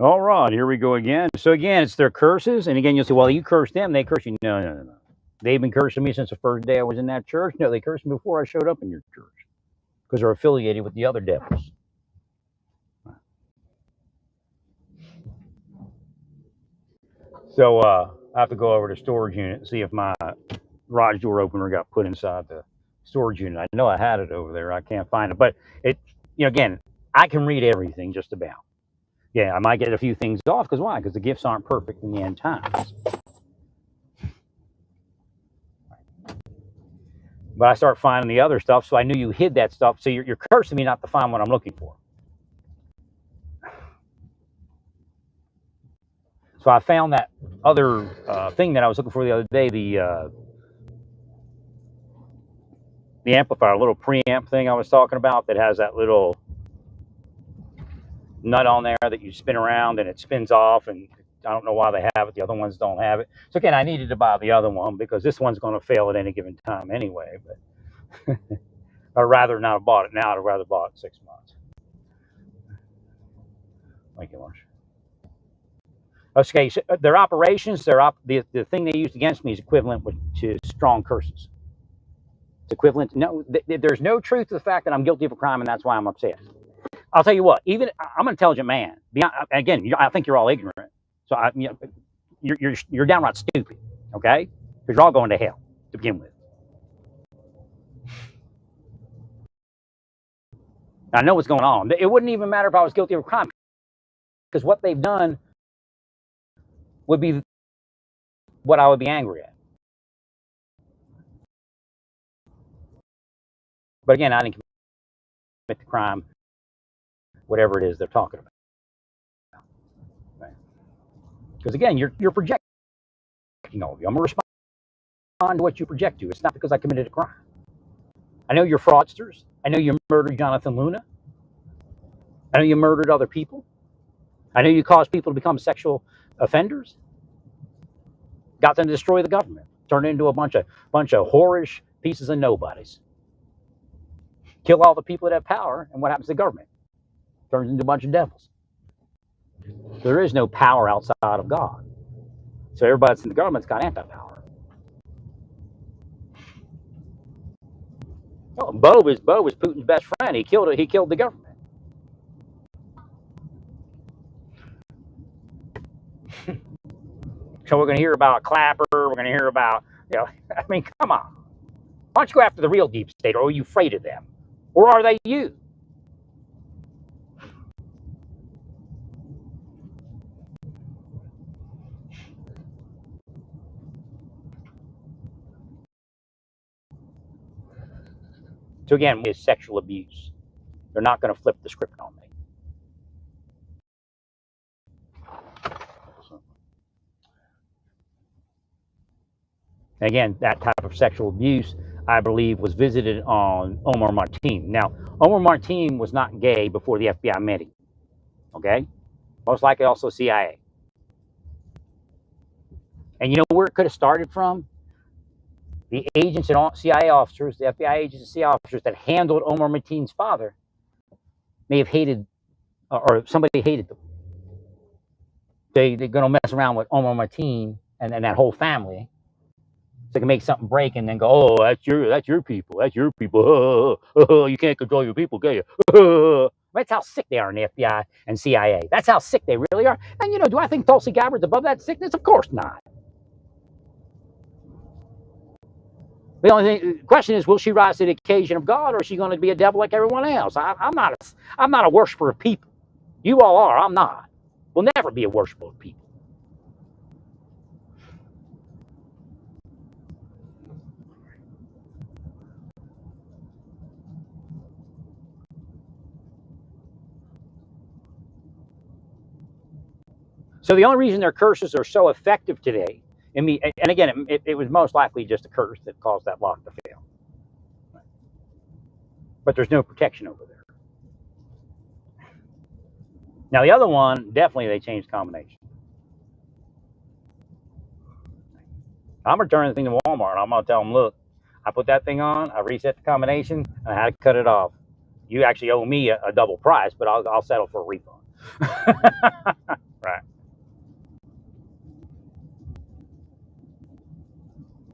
All right, here we go again. So again, it's their curses, and again, you'll say, "Well, you curse them; they curse you." No, no, no, no. They've been cursing me since the first day I was in that church. No, they cursed me before I showed up in your church because they're affiliated with the other devils. So I have to go over to storage unit and see if my garage door opener got put inside the storage unit. I know I had it over there. I can't find it, but it, again, I can read everything just about. Yeah, I might get a few things off because why? Because the gifts aren't perfect in the end times. But I start finding the other stuff, so I knew you hid that stuff. So you're cursing me not to find what I'm looking for. So I found that other thing that I was looking for the other day, the amplifier, a little preamp thing I was talking about that has that little nut on there that you spin around and it spins off, and I don't know why they have it. The other ones don't have it. So again, I needed to buy the other one because this one's going to fail at any given time anyway. But I'd rather not have bought it now. I'd rather bought it in 6 months. Thank you, Marsh. Okay, so their operations, the thing they used against me is equivalent to strong curses. It's equivalent. No, there's no truth to the fact that I'm guilty of a crime, and that's why I'm upset. I'll tell you what. Even I'm an intelligent man. Again, I think you're all ignorant. So you're downright stupid. Okay, because you're all going to hell to begin with. I know what's going on. It wouldn't even matter if I was guilty of a crime, because what they've done would be what I would be angry at. But again, I didn't commit the crime, whatever it is they're talking about. Right? Because again, you're projecting all of you. I'm going to respond to what you project to. It's not because I committed a crime. I know you're fraudsters. I know you murdered Jonathan Luna. I know you murdered other people. I know you caused people to become sexual offenders. Got them to destroy the government. Turned into a bunch of whorish pieces of nobodies. Kill all the people that have power, and what happens to the government? Turns into a bunch of devils. There is no power outside of God. So everybody that's in the government's got anti-power. Oh, Bo was Putin's best friend. He killed the government. So we're going to hear about Clapper. We're going to hear about, I mean, come on. Why don't you go after the real deep state, or are you afraid of them? Or are they you? So again, is sexual abuse. They're not going to flip the script on me. Again, that type of sexual abuse, I believe, was visited on Omar Martin. Now, Omar Martin was not gay before the FBI met him. Okay? Most likely also CIA. And you know where it could have started from? The agents and CIA officers, the FBI agents and CIA officers that handled Omar Martin's father may have hated, or somebody hated them. They're going to mess around with Omar Martin and that whole family. So they can make something break and then go, oh, that's your people. That's your people. You can't control your people, can you? That's how sick they are in the FBI and CIA. That's how sick they really are. And, do I think Tulsi Gabbard's above that sickness? Of course not. The only question is, will she rise to the occasion of God, or is she going to be a devil like everyone else? I'm not a worshiper of people. You all are. I'm not. We'll never be a worshiper of people. So the only reason their curses are so effective today, and again, it was most likely just a curse that caused that lock to fail. But there's no protection over there. Now the other one, definitely they changed combination. I'm returning the thing to Walmart. I'm gonna tell them, look, I put that thing on, I reset the combination, and I had to cut it off. You actually owe me a double price, but I'll settle for a refund. Right.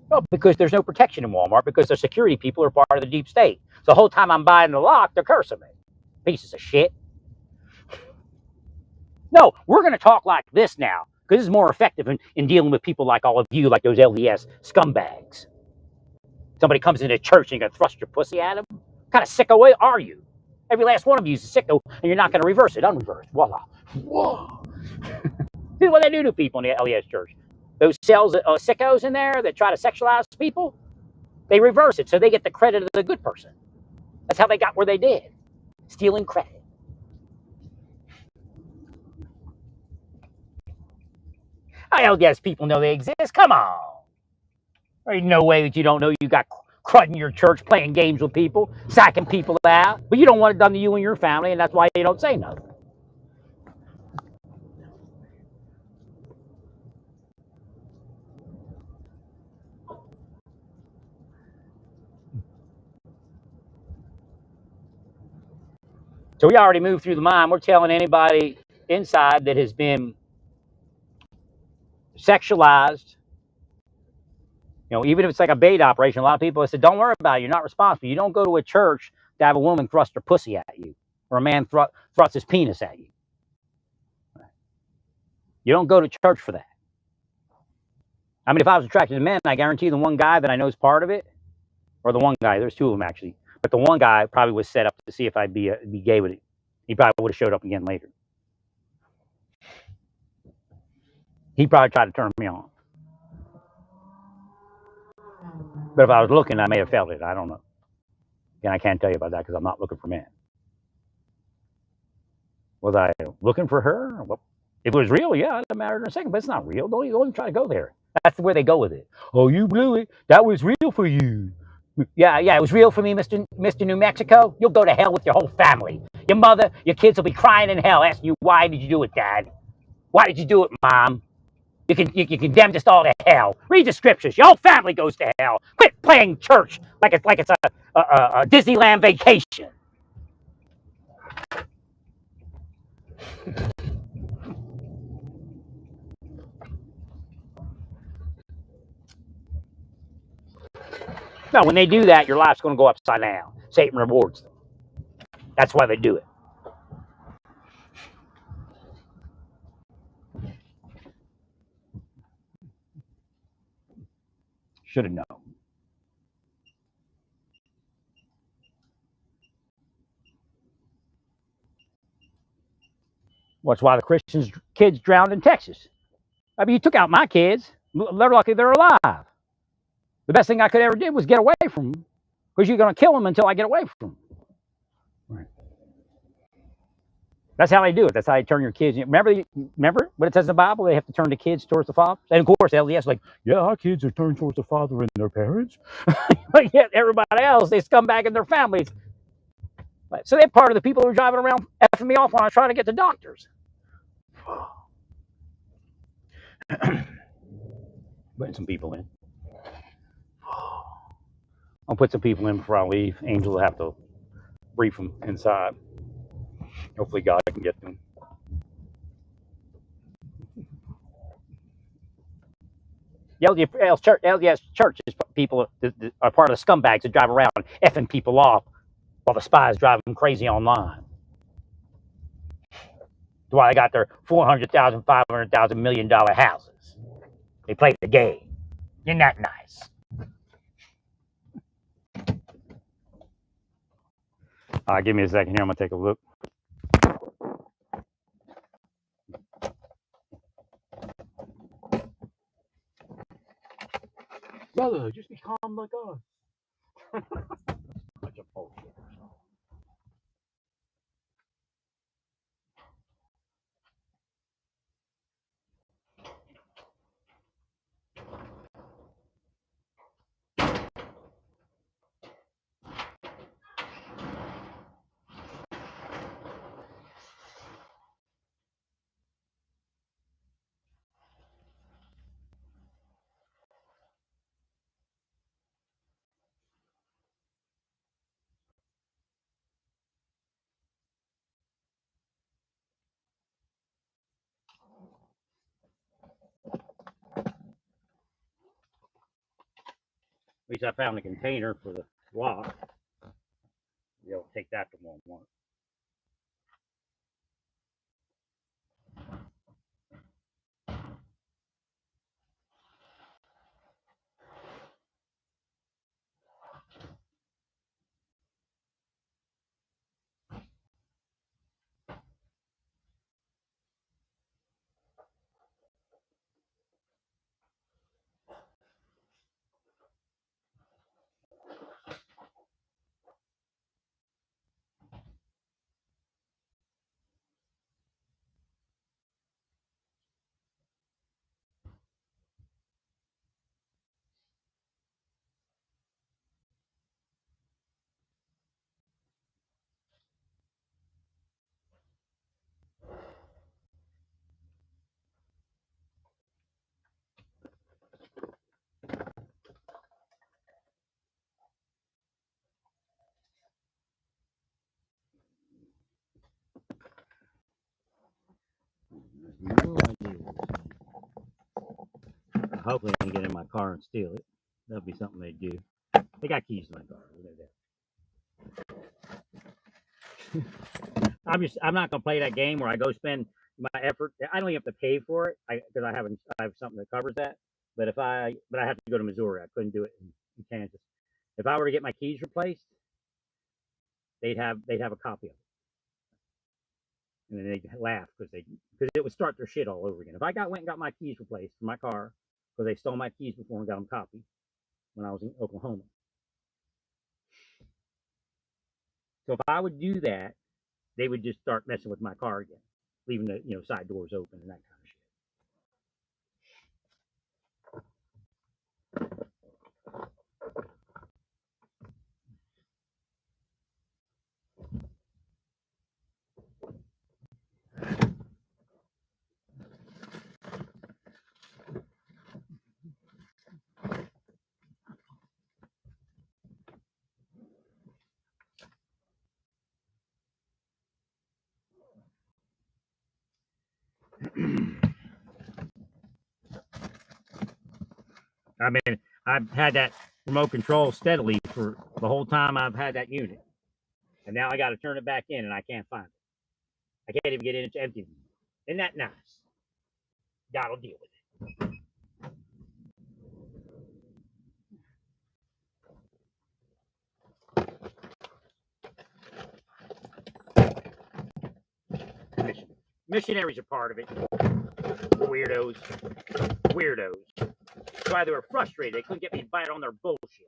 Well, because there's no protection in Walmart because the security people are part of the deep state. So the whole time I'm buying the lock, they're cursing me. Pieces of shit. No, we're going to talk like this now because this is more effective in dealing with people like all of you, like those LDS scumbags. Somebody comes into church and you're going to thrust your pussy at him? What kind of sicko are you? Every last one of you is a sicko, and you're not going to reverse it. Unreverse. Voila. Whoa. This is what they do to people in the LDS church. Those cells, sickos in there that try to sexualize people, they reverse it so they get the credit of the good person. That's how they got where they did. Stealing credit. I LDS people know they exist. Come on. There's no way that you don't know you got crud in your church playing games with people, sacking people out. But you don't want it done to you and your family, and that's why you don't say nothing. So we already moved through the mind. We're telling anybody inside that has been sexualized, even if it's like a bait operation, a lot of people have said, don't worry about it. You're not responsible. You don't go to a church to have a woman thrust her pussy at you or a man thrust his penis at you. You don't go to church for that. I mean, if I was attracted to men, I guarantee the one guy that I know is part of it, or the one guy, there's two of them actually, but the one guy probably was set up to see if I'd be gay with it. He probably would have showed up again later. He probably tried to turn me on. But if I was looking, I may have felt it. I don't know. And I can't tell you about that because I'm not looking for men. Was I looking for her? Well, if it was real, yeah, I'd have married her in a second, but it's not real. Don't even try to go there. That's where they go with it. Oh, you blew it. That was real for you. Yeah, it was real for me, Mr. New Mexico. You'll go to hell with your whole family. Your mother, your kids will be crying in hell asking you, why did you do it, Dad? Why did you do it, Mom? You condemned us all to hell. Read the scriptures. Your whole family goes to hell. Quit playing church like it's a Disneyland vacation. No, when they do that, your life's going to go upside down. Satan rewards them. That's why they do it. Should have known. Well, that's why the Christians' kids drowned in Texas. I mean, you took out my kids. They're lucky they're alive. The best thing I could ever do was get away from them because you're going to kill them until I get away from them. Right. That's how they do it. That's how they turn your kids. Remember what it says in the Bible? They have to turn the kids towards the father. And of course, LDS like, yeah, our kids are turned towards the father and their parents. But yet everybody else, they scum back in their families. So they're part of the people who are driving around effing me off when I try to get to doctors. Putting some people in. I'll put some people in before I leave. Angel will have to brief them inside. Hopefully God can get them. LDS churches people are part of the scumbags that drive around effing people off while the spies drive them crazy online. That's why they got their $400,000, $500,000, $1 million houses. They play the game. Isn't that nice? Give me a second here. I'm going to take a look. Brother, just be calm like us. Bunch of bullshit. least I found a container for the lock. They'll take that to Walmart. No idea. Hopefully, I can get in my car and steal it. That'll be something they do. They got keys to my car. I'm not gonna play that game where I go spend my effort. I don't even have to pay for it because I have something that covers that. But I have to go to Missouri. I couldn't do it in Kansas. If I were to get my keys replaced, they'd have a copy of it, and then they'd laugh because it would start their shit all over again. If I went and got my keys replaced for my car because they stole my keys before and got them copied when I was in Oklahoma. So if I would do that, they would just start messing with my car again, leaving the side doors open and that kind of shit. I mean, I've had that remote control steadily for the whole time I've had that unit, and now I got to turn it back in, and I can't find it. I can't even get it into empty. Isn't that nice? God will deal with it. Missionaries are part of it. Weirdos. That's why they were frustrated. They couldn't get me to bite on their bullshit.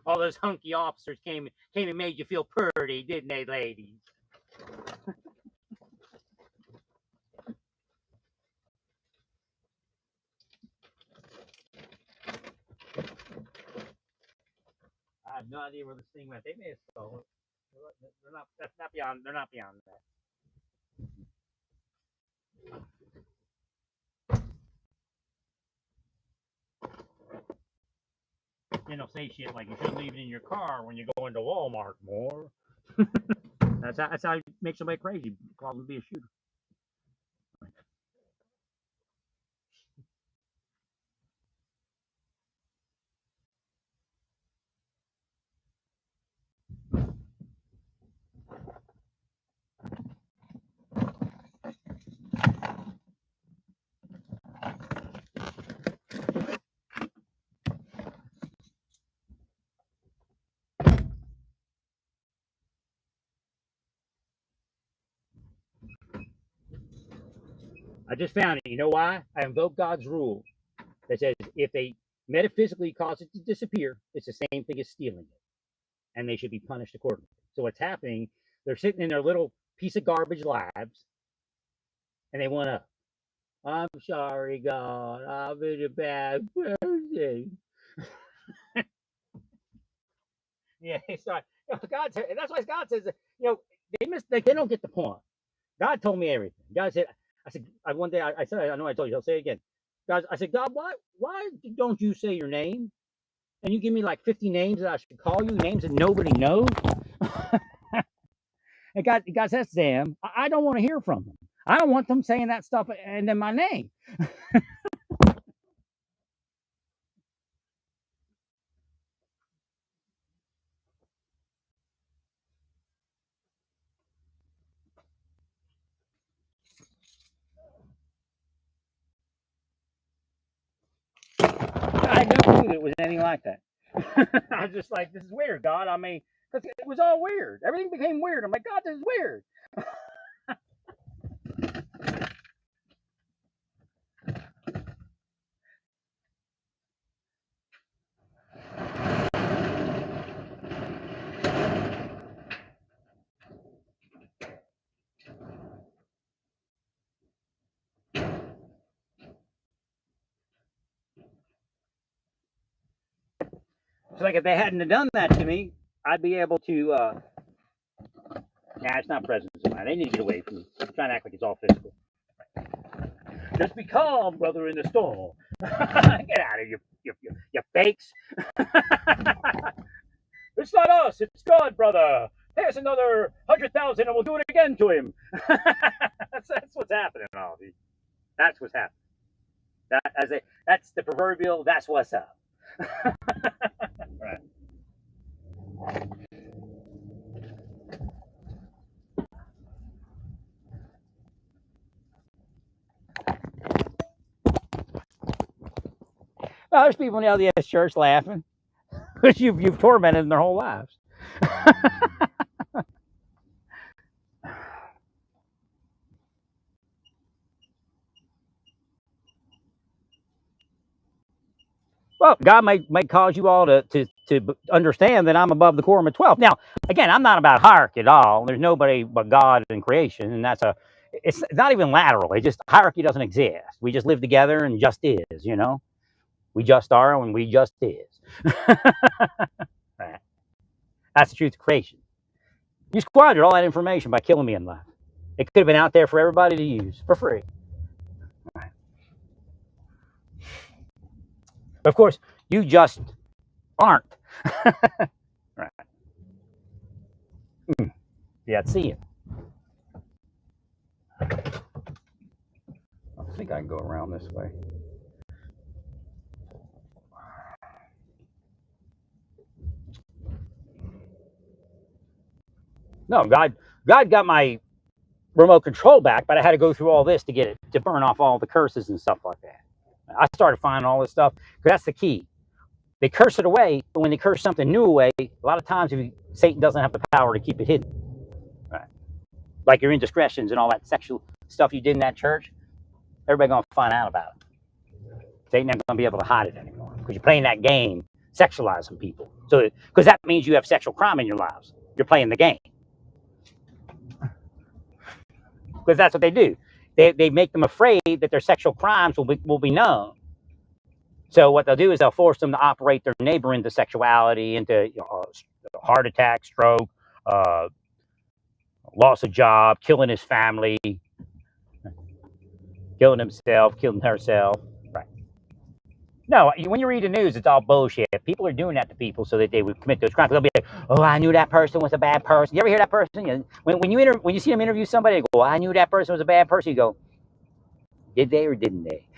All those hunky officers came and made you feel pretty, didn't they, ladies? I have no idea where this thing went. They may have stolen it. They're not. That's not beyond. They're not beyond that. Then they'll say shit like you shouldn't leave it in your car when you go into Walmart more. That's how you make somebody crazy. Call them to be a shooter. I just found it. You know why? I invoke God's rule that says if they metaphysically cause it to disappear, it's the same thing as stealing it, and they should be punished accordingly. So what's happening? They're sitting in their little piece of garbage labs, and they want up. I'm sorry, God. I've been a bad person. Yeah, sorry. God said, and that's why God says, they don't get the point. God told me everything. God said, I said, one day I said, I know I told you, I'll say it again. I said, God, why don't you say your name? And you give me like 50 names that I should call you, names that nobody knows. And God says, Sam, I don't want to hear from them. I don't want them saying that stuff and then my name. I never knew it was anything like that. I was just like, this is weird, God. I mean, because it was all weird. Everything became weird. I'm like, God, this is weird. So like if they hadn't have done that to me, I'd be able to nah, it's not presence of mind. They need to get away from me. I'm trying to act like it's all physical. Just be calm, brother, in the storm. Get out of here, you fakes. It's not us, it's God, brother. There's another 100,000 and we'll do it again to him. that's what's happening, all these. That's what's happening. That's the proverbial that's what's up. Right. Well, there's people in the LDS church laughing because you've tormented them their whole lives. Well, God might cause you all to understand that I'm above the quorum of 12. Now, again, I'm not about hierarchy at all. There's nobody but God in creation, and it's not even lateral. It just hierarchy doesn't exist. We just live together and just is, you know. We just are and we just is. Right. That's the truth of creation. You squandered all that information by killing me in life. It could have been out there for everybody to use for free. Right. But of course, you just aren't. Right. Yeah, see it. I think I can go around this way. No, God got my remote control back, but I had to go through all this to get it to burn off all the curses and stuff like that. I started finding all this stuff because that's the key. They curse it away, but when they curse something new away, a lot of times Satan doesn't have the power to keep it hidden. Right. Like your indiscretions and all that sexual stuff you did in that church, everybody gonna find out about it. Satan ain't gonna be able to hide it anymore because you're playing that game, sexualizing people. So because that means you have sexual crime in your lives. You're playing the game. Because that's what they do. They make them afraid that their sexual crimes will be known. So what they'll do is they'll force them to operate their neighbor into sexuality, into heart attack, stroke, loss of job, killing his family, killing himself, killing herself. Right. No, when you read the news, it's all bullshit. People are doing that to people so that they would commit those crimes. They'll be like, "Oh, I knew that person was a bad person." You ever hear that person? When you see them interview somebody, they go, "I knew that person was a bad person." You go, "Did they or didn't they?"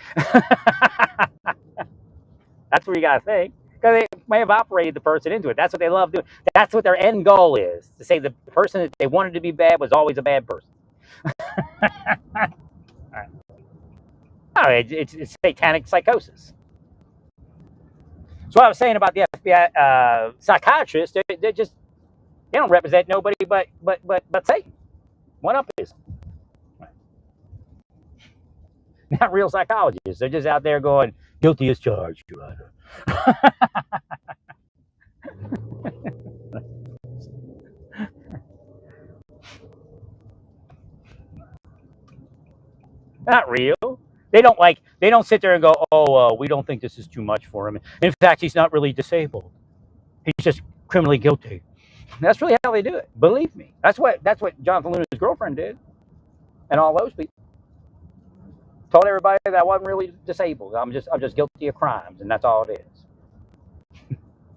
That's what you gotta think, because they may have operated the person into it. That's what they love doing. That's what their end goal is, to say the person that they wanted to be bad was always a bad person. Right. No, it's satanic psychosis. So what I was saying about the FBI psychiatrists, they don't represent nobody but Satan. One up is not real psychologists. They're just out there going, guilty as charged, Your Honor. Not real. They don't sit there and go, "Oh, we don't think this is too much for him. In fact, he's not really disabled. He's just criminally guilty." That's really how they do it. Believe me. That's what Jonathan Luna's girlfriend did, and all those people. told everybody that I wasn't really disabled. I'm just guilty of crimes, and that's all it is.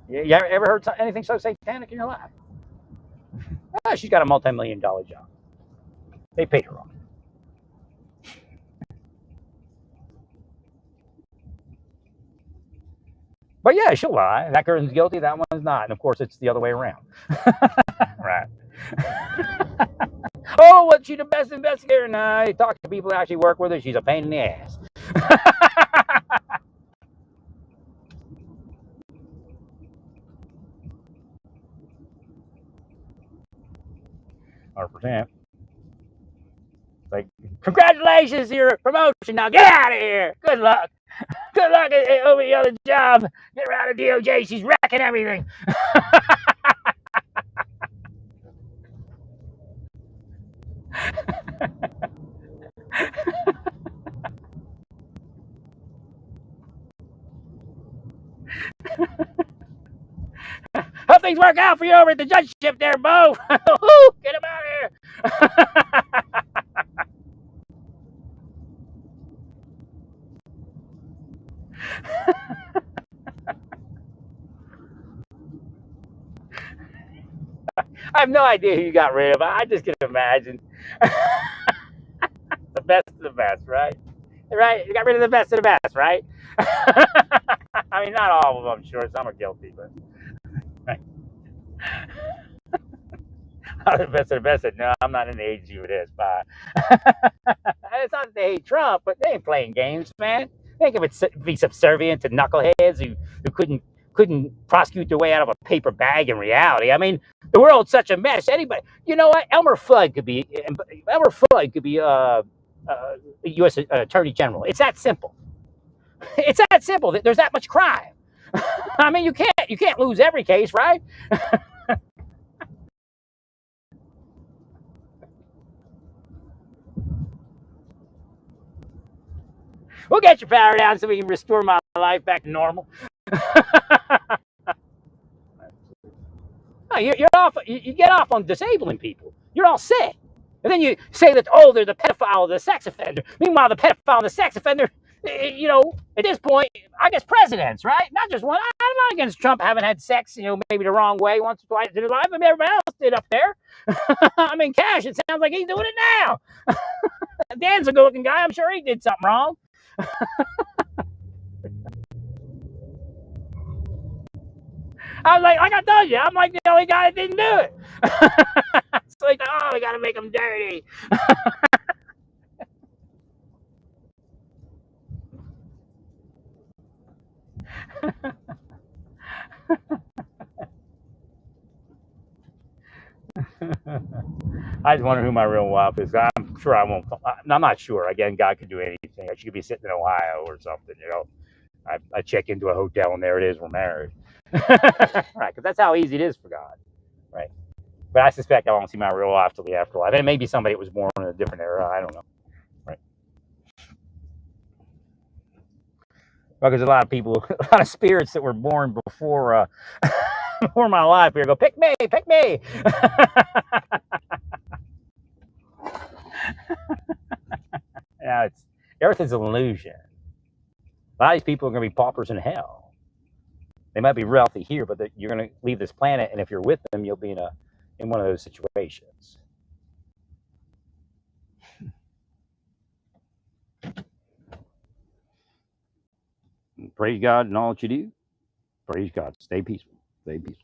You ever heard anything so satanic in your life? Ah, she's got a multi-million-dollar job. They paid her off. But yeah, she'll lie. That person's guilty, that one's not. And of course, it's the other way around. Right. Oh, was she the best investigator? No, you talk to people who actually work with her. She's a pain in the ass. 100%. Like, congratulations, your promotion. Now get out of here. Good luck. Good luck over the other job. Get her out of DOJ. She's wrecking everything. Hope things work out for you over at the judgeship there, Bo. Get him out of here. I have no idea who you got rid of. I just can imagine. The best of the best, right? Right? You got rid of the best of the best, right? I mean, not all of them, I'm sure. Some are guilty, but. Right. The best of the best said, no, I'm not in the agency for this. Bye. It's not that they hate Trump, but they ain't playing games, man. They ain't gonna be subservient to knuckleheads who couldn't prosecute their way out of a paper bag in reality. I mean, the world's such a mess. Anybody, you know what? Elmer Fudd could be U.S. Attorney General. It's that simple. It's that simple. There's that much crime. I mean, you can't lose every case, right? We'll get your power down so we can restore my life back to normal. No, you're off. You get off on disabling people. You're all set. And then you say that, oh, they're the pedophile or the sex offender. Meanwhile, the pedophile and the sex offender, at this point, I guess presidents, right? Not just one. I'm not against Trump having had sex, maybe the wrong way once or twice in his life. I mean, everybody else did up there. I mean, Cash, it sounds like he's doing it now. Dan's a good looking guy. I'm sure he did something wrong. I was like I told you, I'm like the only guy that didn't do it. It's like, oh, we got to make him dirty. I just wonder who my real wife is. I'm sure I won't. I'm not sure. Again, God could do anything. She could be sitting in Ohio or something. I check into a hotel and there it is. We're married. Right, because that's how easy it is for God. Right. But I suspect I won't see my real wife till the afterlife. And it may be somebody that was born in a different era. I don't know. Right. Well, there's a lot of people, a lot of spirits that were born before before my life here go, pick me, pick me. Yeah, Earth is an illusion. A lot of these people are going to be paupers in hell. They might be wealthy here, but you're going to leave this planet, and if you're with them, you'll be in one of those situations. Praise God in all that you do. Praise God. Stay peaceful. Stay peaceful.